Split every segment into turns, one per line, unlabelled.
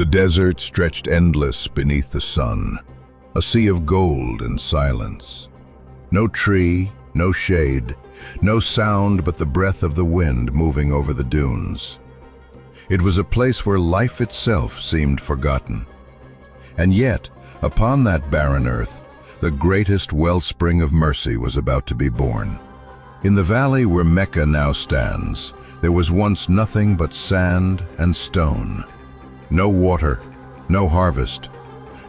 The desert stretched endless beneath the sun, a sea of gold and silence. No tree, no shade, no sound but the breath of the wind moving over the dunes. It was a place where life itself seemed forgotten. And yet, upon that barren earth, the greatest wellspring of mercy was about to be born. In the valley where Mecca now stands, there was once nothing but sand and stone. No water, no harvest,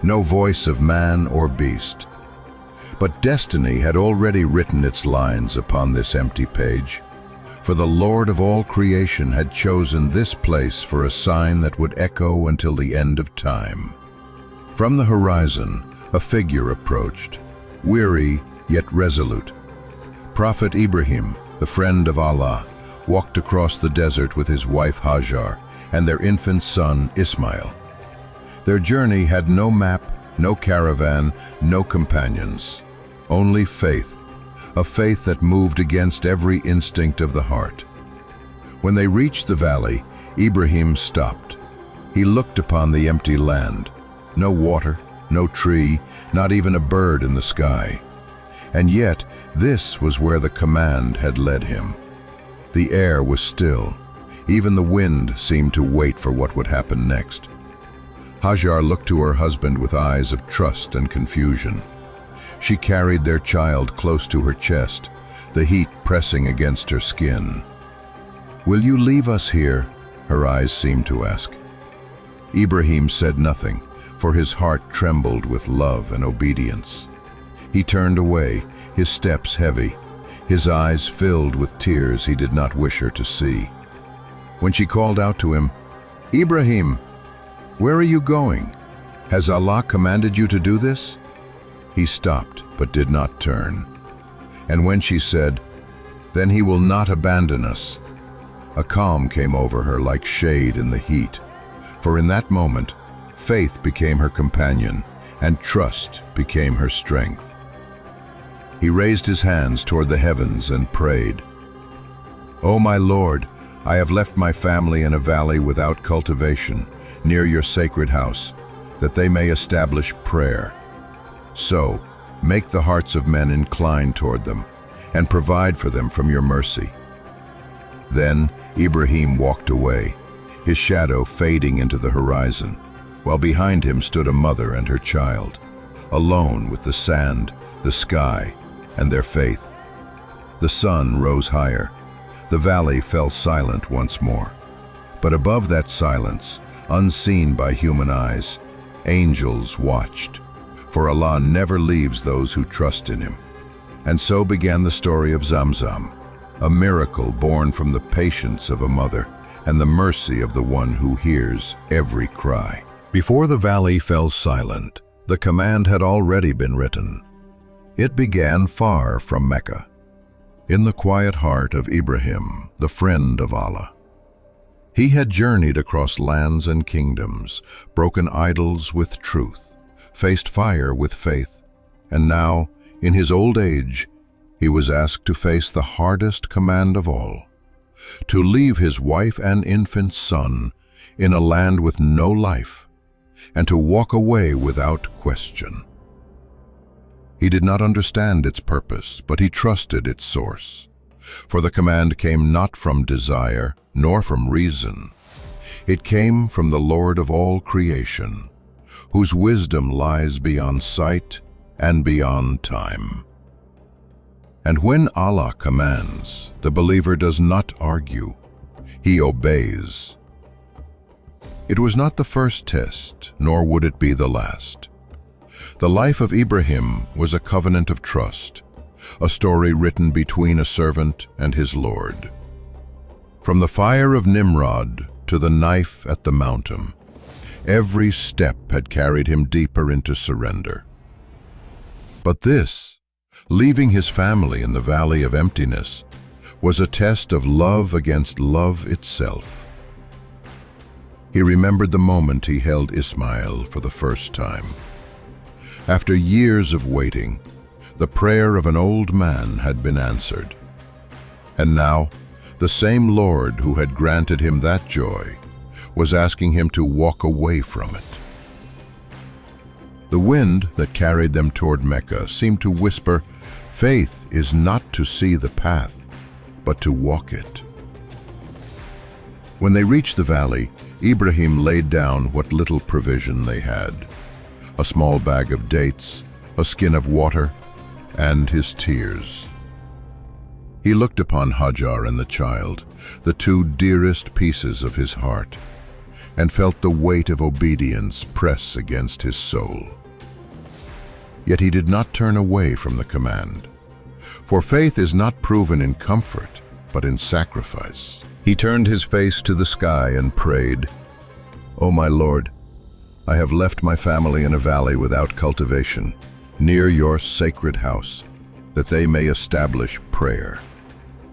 no voice of man or beast. But destiny had already written its lines upon this empty page, for the Lord of all creation had chosen this place for a sign that would echo until the end of time. From the horizon, a figure approached, weary yet resolute. Prophet Ibrahim, the friend of Allah, walked across the desert with his wife Hajar and their infant son Ismail. Their journey had no map, no caravan, no companions. Only faith, a faith that moved against every instinct of the heart. When they reached the valley, Ibrahim stopped. He looked upon the empty land. No water, no tree, not even a bird in the sky. And yet, this was where the command had led him. The air was still. Even the wind seemed to wait for what would happen next. Hajar looked to her husband with eyes of trust and confusion. She carried their child close to her chest, the heat pressing against her skin. "Will you leave us here?" her eyes seemed to ask. Ibrahim said nothing, for his heart trembled with love and obedience. He turned away, his steps heavy, his eyes filled with tears he did not wish her to see. When she called out to him, "Ibrahim, where are you going? Has Allah commanded you to do this?" He stopped, but did not turn. And when she said, "Then he will not abandon us," a calm came over her like shade in the heat. For in that moment, faith became her companion, and trust became her strength. He raised his hands toward the heavens and prayed, "O my Lord, I have left my family in a valley without cultivation, near your sacred house, that they may establish prayer. So, make the hearts of men incline toward them, and provide for them from your mercy." Then Ibrahim walked away, his shadow fading into the horizon, while behind him stood a mother and her child, alone with the sand, the sky, and their faith. The sun rose higher. The valley fell silent once more. But above that silence, unseen by human eyes, angels watched. For Allah never leaves those who trust in Him. And so began the story of Zamzam, a miracle born from the patience of a mother and the mercy of the one who hears every cry. Before the valley fell silent, the command had already been written. It began far from Mecca, in the quiet heart of Ibrahim, the friend of Allah. He had journeyed across lands and kingdoms, broken idols with truth, faced fire with faith, and now, in his old age, he was asked to face the hardest command of all, to leave his wife and infant son in a land with no life, and to walk away without question. He did not understand its purpose, but he trusted its source. For the command came not from desire, nor from reason. It came from the Lord of all creation, whose wisdom lies beyond sight and beyond time. And when Allah commands, the believer does not argue, he obeys. It was not the first test, nor would it be the last. The life of Ibrahim was a covenant of trust, a story written between a servant and his Lord. From the fire of Nimrod to the knife at the mountain, every step had carried him deeper into surrender. But this, leaving his family in the valley of emptiness, was a test of love against love itself. He remembered the moment he held Ismail for the first time. After years of waiting, the prayer of an old man had been answered. And now, the same Lord who had granted him that joy was asking him to walk away from it. The wind that carried them toward Mecca seemed to whisper, "Faith is not to see the path, but to walk it." When they reached the valley, Ibrahim laid down what little provision they had: a small bag of dates, a skin of water, and his tears. He looked upon Hajar and the child, the two dearest pieces of his heart, and felt the weight of obedience press against his soul. Yet he did not turn away from the command, for faith is not proven in comfort, but in sacrifice. He turned his face to the sky and prayed, "O my Lord, I have left my family in a valley without cultivation, near your sacred house, that they may establish prayer.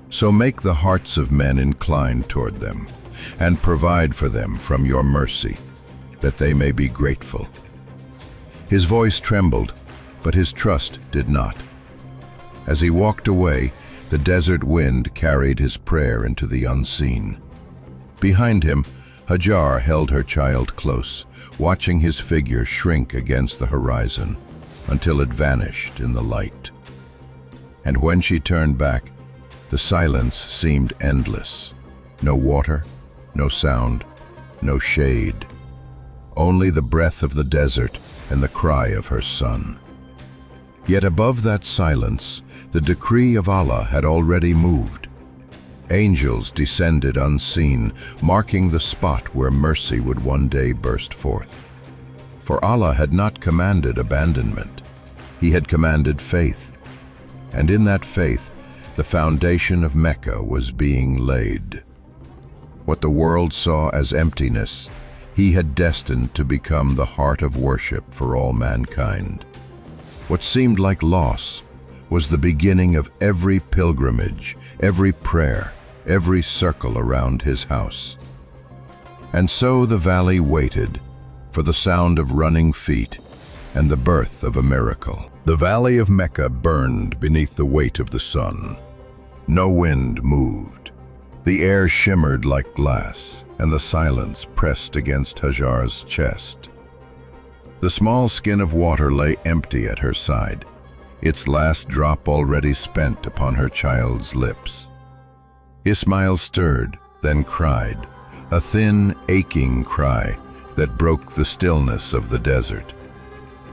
So make the hearts of men inclined toward them, and provide for them from your mercy, that they may be grateful." His voice trembled, but his trust did not. As he walked away, the desert wind carried his prayer into the unseen. Behind him, Hajar held her child close, watching his figure shrink against the horizon until it vanished in the light. And when she turned back, the silence seemed endless. No water, no sound, no shade. Only the breath of the desert and the cry of her son. Yet above that silence, the decree of Allah had already moved. Angels descended unseen, marking the spot where mercy would one day burst forth. For Allah had not commanded abandonment. He had commanded faith. And in that faith, the foundation of Mecca was being laid. What the world saw as emptiness, He had destined to become the heart of worship for all mankind. What seemed like loss was the beginning of every pilgrimage, every prayer, every circle around His house. And so the valley waited for the sound of running feet and the birth of a miracle. The valley of Mecca burned beneath the weight of the sun. No wind moved. The air shimmered like glass, and the silence pressed against Hajar's chest. The small skin of water lay empty at her side, its last drop already spent upon her child's lips. Ismail stirred, then cried, a thin, aching cry that broke the stillness of the desert.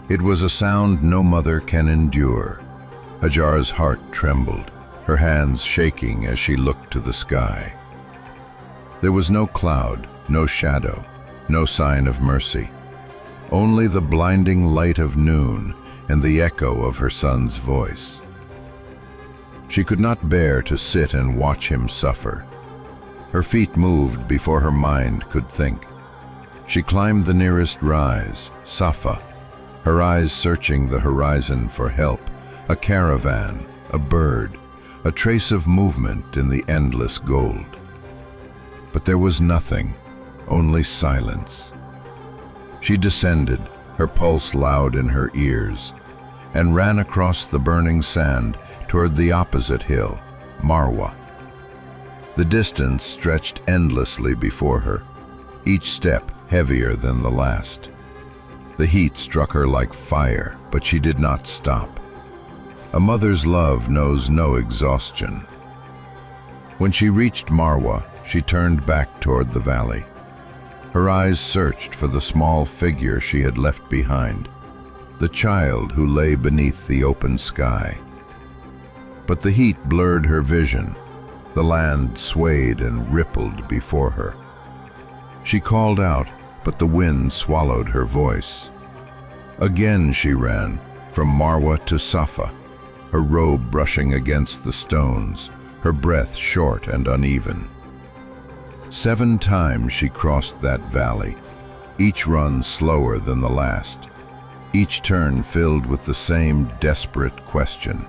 It was a sound no mother can endure. Hajar's heart trembled, her hands shaking as she looked to the sky. There was no cloud, no shadow, no sign of mercy. Only the blinding light of noon and the echo of her son's voice. She could not bear to sit and watch him suffer. Her feet moved before her mind could think. She climbed the nearest rise, Safa, her eyes searching the horizon for help, a caravan, a bird, a trace of movement in the endless gold. But there was nothing, only silence. She descended, her pulse loud in her ears, and ran across the burning sand toward the opposite hill, Marwa. The distance stretched endlessly before her, each step heavier than the last. The heat struck her like fire, but she did not stop. A mother's love knows no exhaustion. When she reached Marwa, she turned back toward the valley. Her eyes searched for the small figure she had left behind, the child who lay beneath the open sky. But the heat blurred her vision. The land swayed and rippled before her. She called out, but the wind swallowed her voice. Again she ran, from Marwa to Safa, her robe brushing against the stones, her breath short and uneven. 7 times she crossed that valley, each run slower than the last, each turn filled with the same desperate question.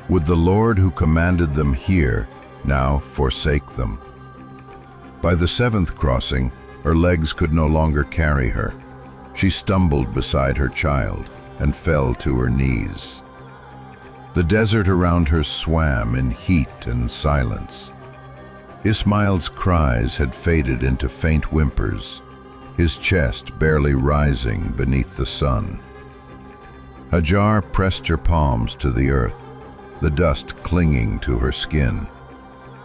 Would the Lord who commanded them here now forsake them? By the 7th crossing, her legs could no longer carry her. She stumbled beside her child and fell to her knees. The desert around her swam in heat and silence. Ismail's cries had faded into faint whimpers, his chest barely rising beneath the sun. Hajar pressed her palms to the earth, the dust clinging to her skin,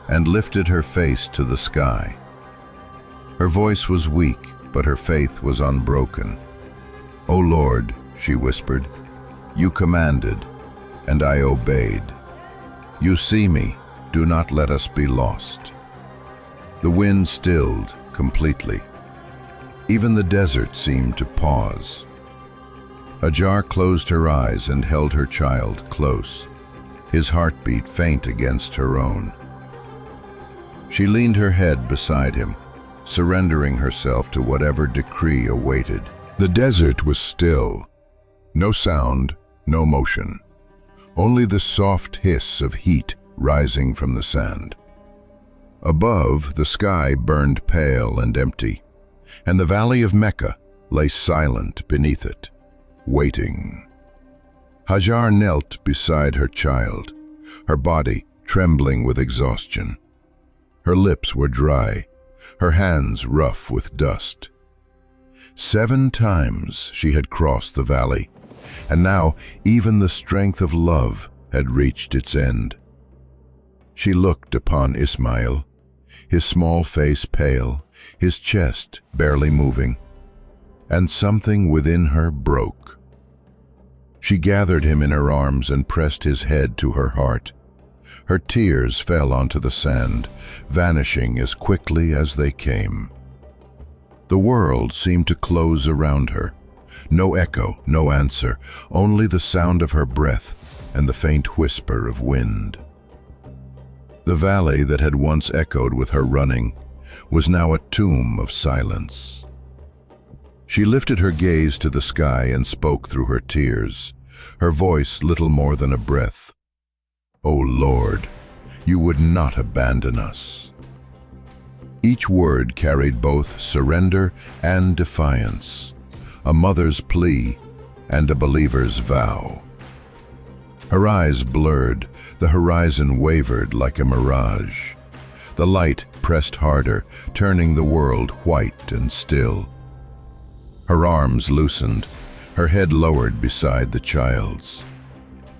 and lifted her face to the sky. Her voice was weak, but her faith was unbroken. "O Lord," she whispered, "you commanded, and I obeyed. You see me, do not let us be lost." The wind stilled completely. Even the desert seemed to pause. Hajar closed her eyes and held her child close, his heartbeat faint against her own. She leaned her head beside him, surrendering herself to whatever decree awaited. The desert was still. No sound, no motion. Only the soft hiss of heat rising from the sand. Above, the sky burned pale and empty, and the valley of Mecca lay silent beneath it, waiting. Hajar knelt beside her child, her body trembling with exhaustion. Her lips were dry, her hands rough with dust. 7 times she had crossed the valley, and now even the strength of love had reached its end. She looked upon Ismail, his small face pale, his chest barely moving, and something within her broke. She gathered him in her arms and pressed his head to her heart. Her tears fell onto the sand, vanishing as quickly as they came. The world seemed to close around her. No echo, no answer, only the sound of her breath and the faint whisper of wind. The valley that had once echoed with her running was now a tomb of silence. She lifted her gaze to the sky and spoke through her tears, her voice little more than a breath. "O Lord, you would not abandon us." Each word carried both surrender and defiance, a mother's plea and a believer's vow. Her eyes blurred, the horizon wavered like a mirage. The light pressed harder, turning the world white and still. Her arms loosened, her head lowered beside the child's.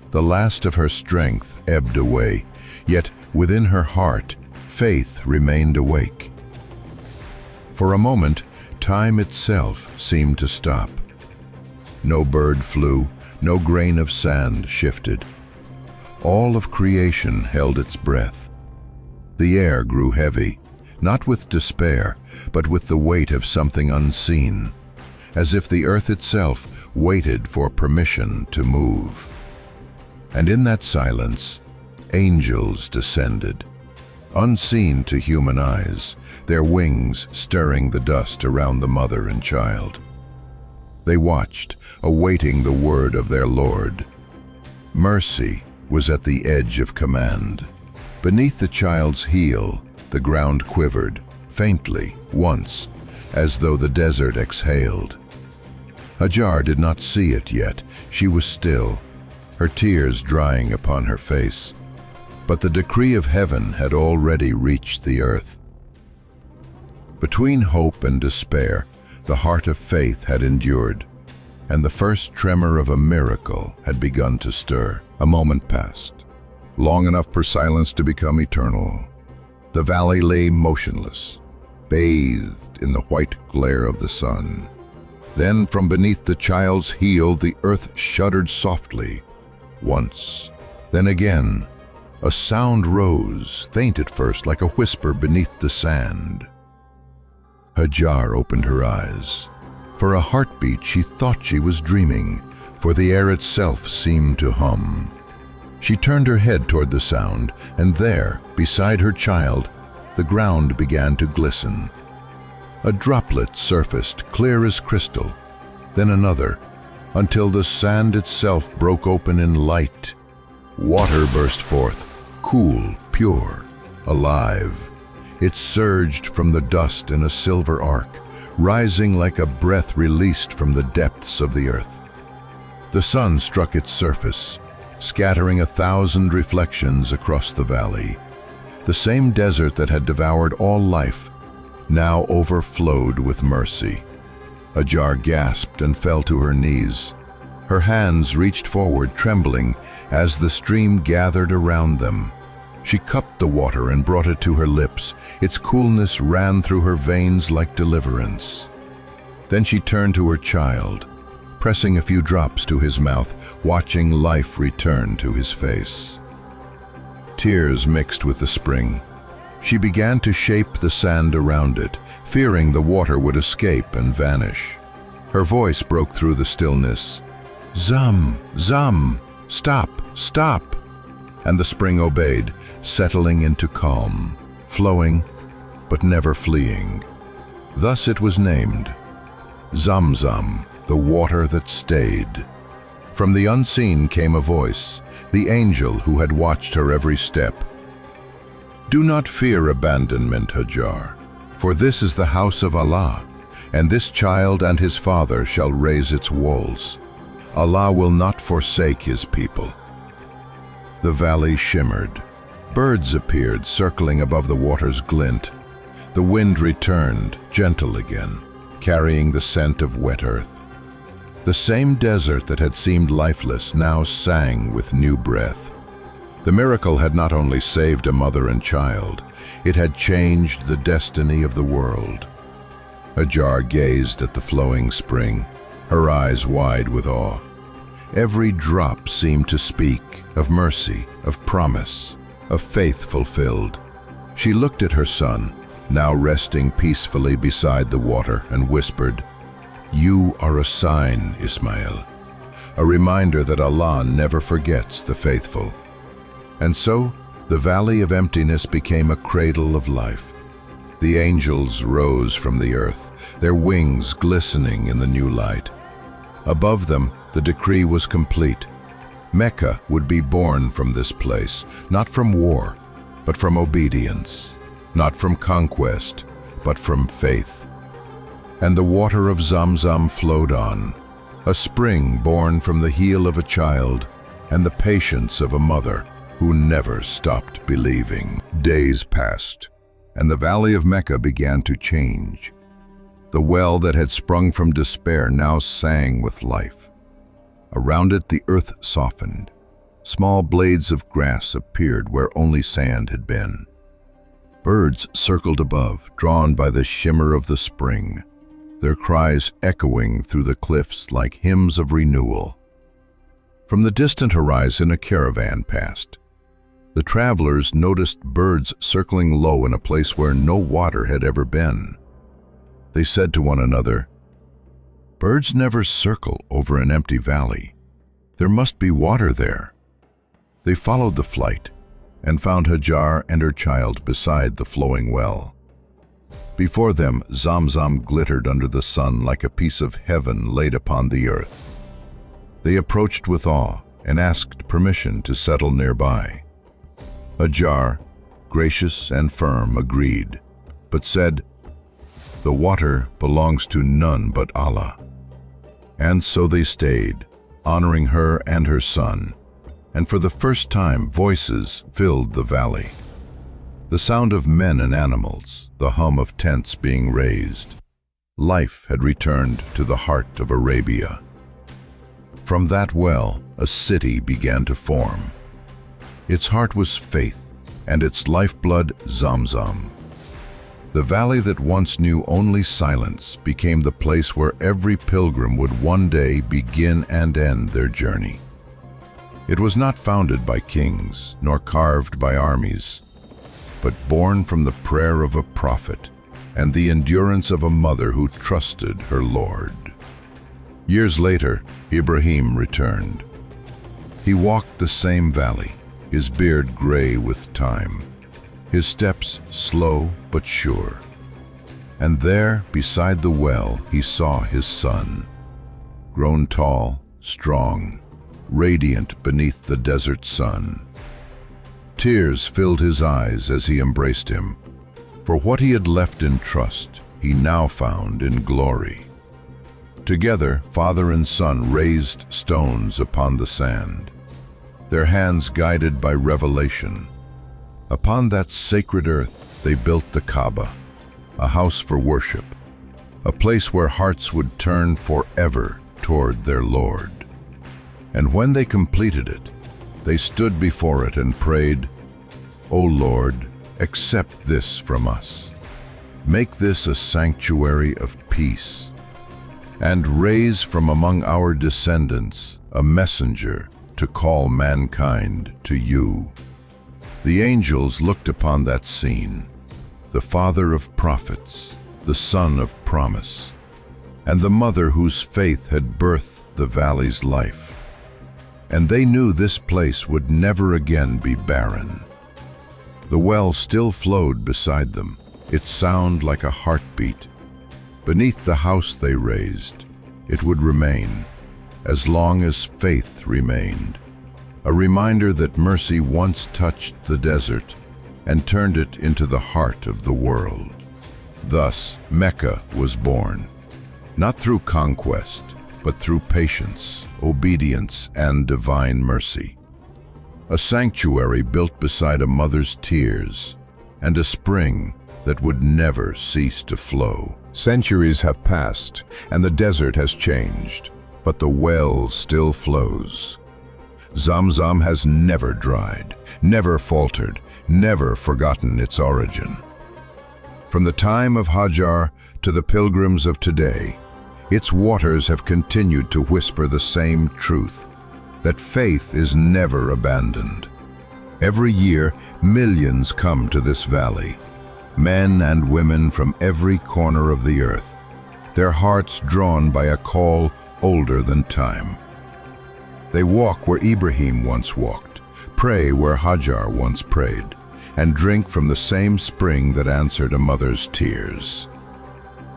The last of her strength ebbed away, yet within her heart, faith remained awake. For a moment, time itself seemed to stop. No bird flew, no grain of sand shifted. All of creation held its breath. The air grew heavy, not with despair, but with the weight of something unseen, as if the earth itself waited for permission to move. And in that silence, angels descended, unseen to human eyes, their wings stirring the dust around the mother and child. They watched, awaiting the word of their Lord. Mercy was at the edge of command. Beneath the child's heel, the ground quivered, faintly, once, as though the desert exhaled. Hajar did not see it yet. She was still, her tears drying upon her face. But the decree of heaven had already reached the earth. Between hope and despair, the heart of faith had endured, and the first tremor of a miracle had begun to stir. A moment passed, long enough for silence to become eternal. The valley lay motionless, bathed in the white glare of the sun. Then from beneath the child's heel the earth shuddered softly, once, then again. A sound rose, faint at first, like a whisper beneath the sand. Hajar opened her eyes. For a heartbeat she thought she was dreaming, for the air itself seemed to hum. She turned her head toward the sound, and there, beside her child, the ground began to glisten. A droplet surfaced, clear as crystal, then another, until the sand itself broke open in light. Water burst forth, cool, pure, alive. It surged from the dust in a silver arc, rising like a breath released from the depths of the earth. The sun struck its surface, scattering 1,000 reflections across the valley. The same desert that had devoured all life now overflowed with mercy. Hajar gasped and fell to her knees. Her hands reached forward, trembling, as the stream gathered around them. She cupped the water and brought it to her lips. Its coolness ran through her veins like deliverance. Then she turned to her child, pressing a few drops to his mouth, watching life return to his face. Tears mixed with the spring. She began to shape the sand around it, fearing the water would escape and vanish. Her voice broke through the stillness. "Zam, Zam, stop, stop!" And the spring obeyed, settling into calm, flowing, but never fleeing. Thus it was named, Zam Zam, the water that stayed. From the unseen came a voice, the angel who had watched her every step. "Do not fear abandonment, Hajar, for this is the house of Allah, and this child and his father shall raise its walls. Allah will not forsake his people." The valley shimmered. Birds appeared, circling above the water's glint. The wind returned, gentle again, carrying the scent of wet earth. The same desert that had seemed lifeless now sang with new breath. The miracle had not only saved a mother and child, it had changed the destiny of the world. Hajar gazed at the flowing spring, her eyes wide with awe. Every drop seemed to speak of mercy, of promise, of faith fulfilled. She looked at her son, now resting peacefully beside the water, and whispered, "You are a sign, Ismail, a reminder that Allah never forgets the faithful." And so, the valley of emptiness became a cradle of life. The angels rose from the earth, their wings glistening in the new light. Above them, the decree was complete. Mecca would be born from this place, not from war, but from obedience, not from conquest, but from faith. And the water of Zam Zam flowed on, a spring born from the heel of a child and the patience of a mother who never stopped believing. Days passed, and the valley of Mecca began to change. The well that had sprung from despair now sang with life. Around it the earth softened. Small blades of grass appeared where only sand had been. Birds circled above, drawn by the shimmer of the spring, their cries echoing through the cliffs like hymns of renewal. From the distant horizon a caravan passed. The travelers noticed birds circling low in a place where no water had ever been. They said to one another, "Birds never circle over an empty valley. There must be water there." They followed the flight and found Hajar and her child beside the flowing well. Before them, Zam Zam glittered under the sun like a piece of heaven laid upon the earth. They approached with awe and asked permission to settle nearby. Hajar, gracious and firm, agreed, but said, "The water belongs to none but Allah." And so they stayed, honoring her and her son, and for the first time voices filled the valley. The sound of men and animals, the hum of tents being raised. Life had returned to the heart of Arabia. From that well, a city began to form. Its heart was faith, and its lifeblood Zam Zam. The valley that once knew only silence became the place where every pilgrim would one day begin and end their journey. It was not founded by kings, nor carved by armies, but born from the prayer of a prophet and the endurance of a mother who trusted her Lord. Years later, Ibrahim returned. He walked the same valley, his beard gray with time, his steps slow but sure. And there, beside the well, he saw his son, grown tall, strong, radiant beneath the desert sun. Tears filled his eyes as he embraced him, for what he had left in trust, he now found in glory. Together, father and son raised stones upon the sand, their hands guided by revelation. Upon that sacred earth, they built the Kaaba, a house for worship, a place where hearts would turn forever toward their Lord. And when they completed it, they stood before it and prayed, "O Lord, accept this from us. Make this a sanctuary of peace, and raise from among our descendants a messenger to call mankind to you." The angels looked upon that scene, the father of prophets, the son of promise, and the mother whose faith had birthed the valley's life. And they knew this place would never again be barren. The well still flowed beside them, its sound like a heartbeat. Beneath the house they raised, it would remain, as long as faith remained, a reminder that mercy once touched the desert and turned it into the heart of the world. Thus, Mecca was born, not through conquest, but through patience, obedience, and divine mercy. A sanctuary built beside a mother's tears, and a spring that would never cease to flow. Centuries have passed, and the desert has changed, but the well still flows. Zam Zam has never dried, never faltered, never forgotten its origin. From the time of Hajar to the pilgrims of today, its waters have continued to whisper the same truth, that faith is never abandoned. Every year, millions come to this valley, men and women from every corner of the earth, their hearts drawn by a call older than time. They walk where Ibrahim once walked, pray where Hajar once prayed, and drink from the same spring that answered a mother's tears.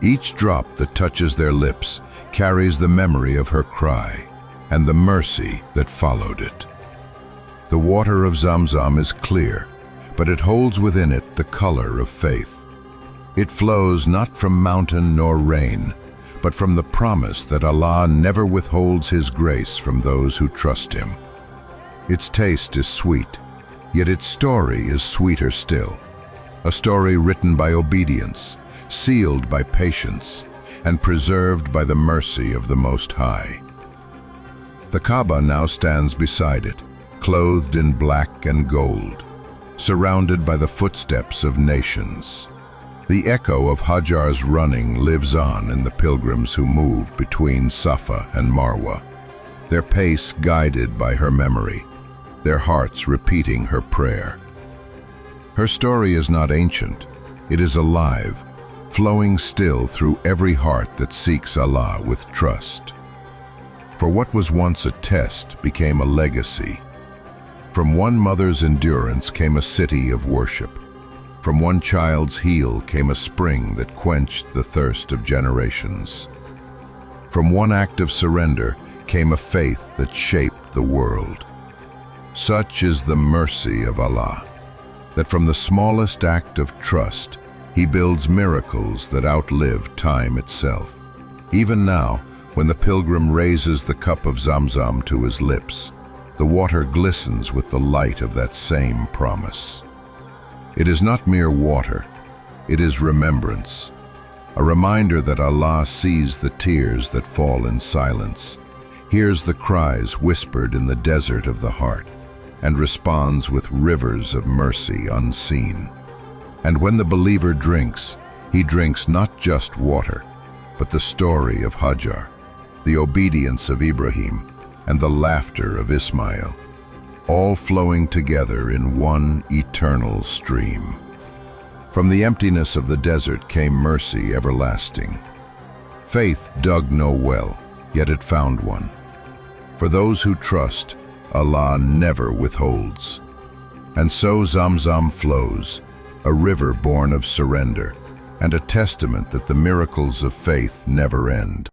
Each drop that touches their lips carries the memory of her cry and the mercy that followed it. The water of Zamzam is clear, but it holds within it the color of faith. It flows not from mountain nor rain, but from the promise that Allah never withholds His grace from those who trust Him. Its taste is sweet, yet its story is sweeter still. A story written by obedience, sealed by patience, and preserved by the mercy of the Most High. The Kaaba now stands beside it, clothed in black and gold, surrounded by the footsteps of nations. The echo of Hajar's running lives on in the pilgrims who move between Safa and Marwa, their pace guided by her memory, their hearts repeating her prayer. Her story is not ancient, it is alive, flowing still through every heart that seeks Allah with trust. For what was once a test became a legacy. From one mother's endurance came a city of worship. From one child's heel came a spring that quenched the thirst of generations. From one act of surrender came a faith that shaped the world. Such is the mercy of Allah, that from the smallest act of trust, He builds miracles that outlive time itself. Even now, when the pilgrim raises the cup of Zamzam to his lips, the water glistens with the light of that same promise. It is not mere water, it is remembrance, a reminder that Allah sees the tears that fall in silence, hears the cries whispered in the desert of the heart, and responds with rivers of mercy unseen. And when the believer drinks, he drinks not just water, but the story of Hajar, the obedience of Ibrahim, and the laughter of Ismail, all flowing together in one eternal stream. From the emptiness of the desert came mercy everlasting. Faith dug no well, yet it found one. For those who trust, Allah never withholds. And so Zam Zam flows, a river born of surrender, and a testament that the miracles of faith never end.